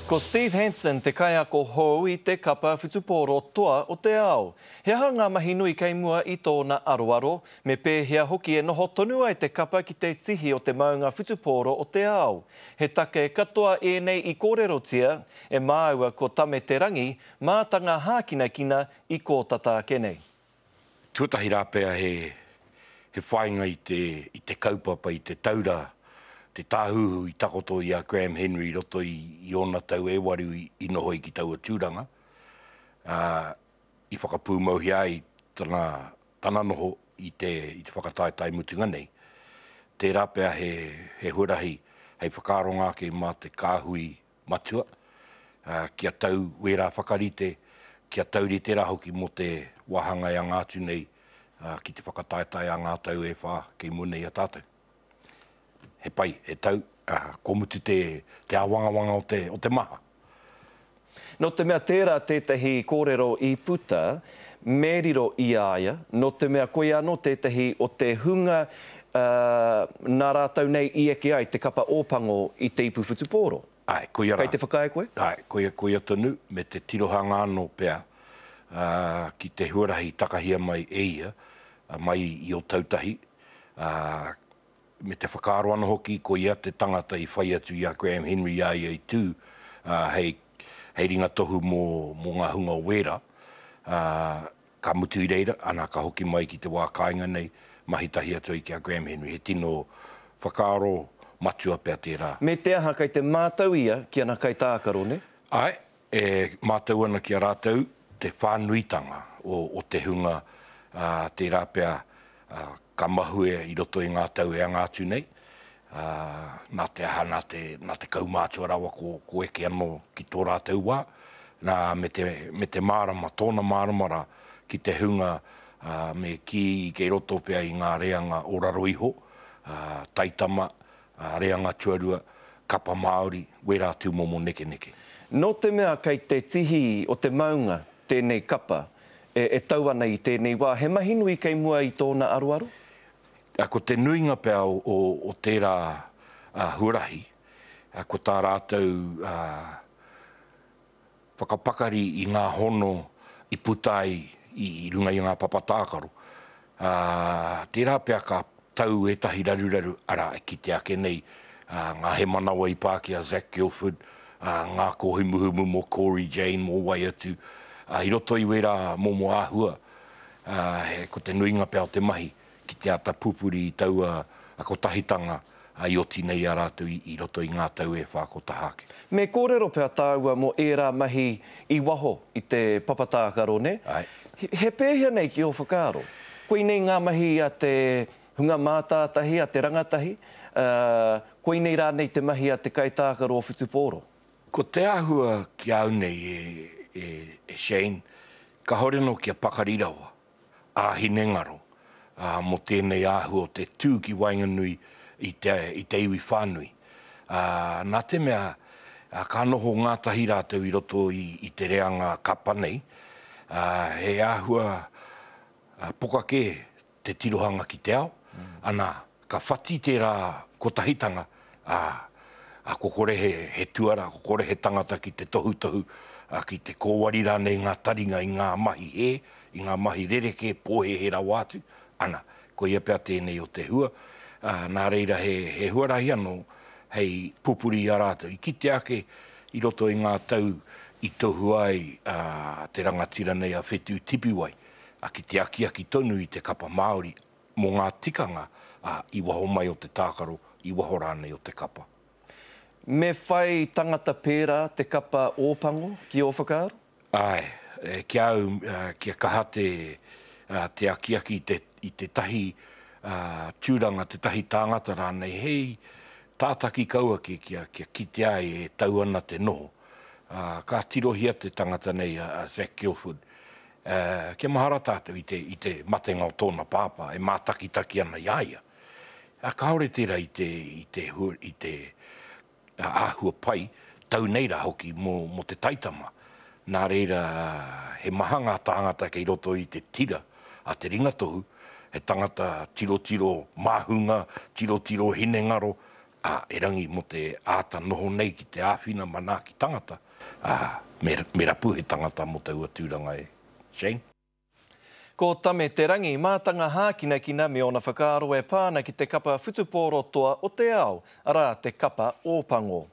Ko Steve Hansen te kai ako hou I te kapa whitupōro toa o te ao. He aha ngā mahi nui kei mua I tōna aroaro, me pēhea hoki e noho tonu ai te kapa ki te tihi o te maunga whitupōro o te ao. He take katoa e nei I kōrerotia, e māua ko tame te rangi, mātanga hākina I kō tata kenei. Tuatahi rā pēr he whainga I te kaupapa, I te taura, te tāhuhu I takoto I a Graham Henry roto I ona tau e waru I noho I ki taua tūranga. I whakapūmauhi ai tana noho I te whakataetai mutunga nei. Te rāpea he hurahi, hei whakaronga ke mā te kāhui matua. Kia tau wera whakarite, kia tauri te rahoki mo te wahanga I a ngātu nei, ki te whakataetai a ngā tau e whā kei munei a tātou. He pai, he tau, ko mutu te awangawanga o te maha. No te mea tērā tētahi kōrero I puta, mēriro I aia, no te mea koe anō tētahi o te hunga nā rātau nei I eke ai te kapa ōpango I te ipu whitupōro. Ai, koia rā. Kei te whakae koe? Ai, koia tonu, me te tirohanga anō pēr, ki te huarahi takahia mai eia, mai I o tautahi, me te whakaaro ana hoki, ko ia te tangata I whai atu I a Graham Henry ai tū, hei ringa tohu mō ngā hunga o wera, ka mutu I reira, ana ka hoki mai ki te wā kāinga nei, mahitahi atu I ki a Graham Henry, he tino whakaaro matua pēr tērā. Me te aha kai te mātau ia ki ana kai tākaro, ne? Ai, mātau ana ki a rātau, te whānuitanga o te hunga, te rāpea, ka mahue I roto I ngā tau e a ngātu nei. Nā te aha, nā te kaumātua rawa ko eke anō ki tō rātau wā. Nā me te mārama, tōna mārama rā ki te hunga me ki kei roto pia I ngā reanga oraro iho, taitama, reanga tuarua, kapa Māori, wera atu momo neke neke. No te mea kei te tihi o te maunga, tēnei kapa, e tau ana I tēnei wā, he mahi nui kei mua I tōna aroaro? Ko te nuinga pēr o tērā hurahi, ko tā rātou whakapakari I ngā hono I putai I runga I ngā papatākaro. Tērā pēr ka tau e tahi raruraru ara ki te ake nei, ngā he manawa I Pākehā Zac Guilford, ngā ko humuhumu mo Corey Jane mo wai atu, I roto I wera momo āhua, ko te nuinga pēr o te mahi, ki te ata pupuri I taua a ko tahitanga I oti nei a rātou I roto I ngā tau e whā ko tahake. Me kōrero pēr tāua mo ērā mahi I waho I te papatākaro, ne? Ai. He pēhea nei ki o whakaaro. Koe nei ngā mahi a te hunga mātātahi, a te rangatahi, koe nei rā nei te mahi a te kaitākaro o whitupōro. Ko te āhua ki au nei e Shane, ka horeno ki a pakarirawa, a hinengaro, mo tēnei āhua o te tū ki Wainganui I te iwi whānui. Nā te mea, ka noho ngātahi rātou I roto I te reanga kapa nei, he āhua pokake te tirohanga ki te ao, ana ka whati tērā ko tahitanga, ko kore he tuara, ko kore he tangata ki te tohu, ki te kōwari rā nei ngā taringa I ngā mahi I ngā mahi rereke, pōhe he rawātu, ana, ko ia pēr tēnei o te hua, nā reira he huarahi anō, hei pupuri a rātou, I kite ake I roto I ngā tau I tohu ai te rangatira nei a whetū tipiwai, ki te aki tonu I te kapa Māori, mō ngā tikanga I waho mai o te tākaro, I waho rānei o te kapa. Me whai tangata pērā te kapa ōpango ki o whakaaro? Ai, kia au, kia kaha te aki I te tahi tūranga, te tahi tāngata rānei, hei tātaki kaua kia kite ai e tau ana te noho. Ka tirohia te tangata nei a Zac Guilford. Kia mahara tātou I te matenga o tōna pāpā, e mātakitaki ana iaia. Ka haure tērā I te āhua pai, tau neira hoki mo te taitama. Nā reira, he mahanga tāngata kei roto I te tira, a te ringatohu, he tangata tiro māhunga, tiro hinengaro, e rangi mo te āta noho nei ki te āwhina mana ki tangata, me rapu he tangata mo te ua tūranga e. Shane? Ko tame te rangi mātanga hākinakina me ona whakaaro e pāna ki te kapa whutupōrotoa o te ao, arā te kapa ōpango.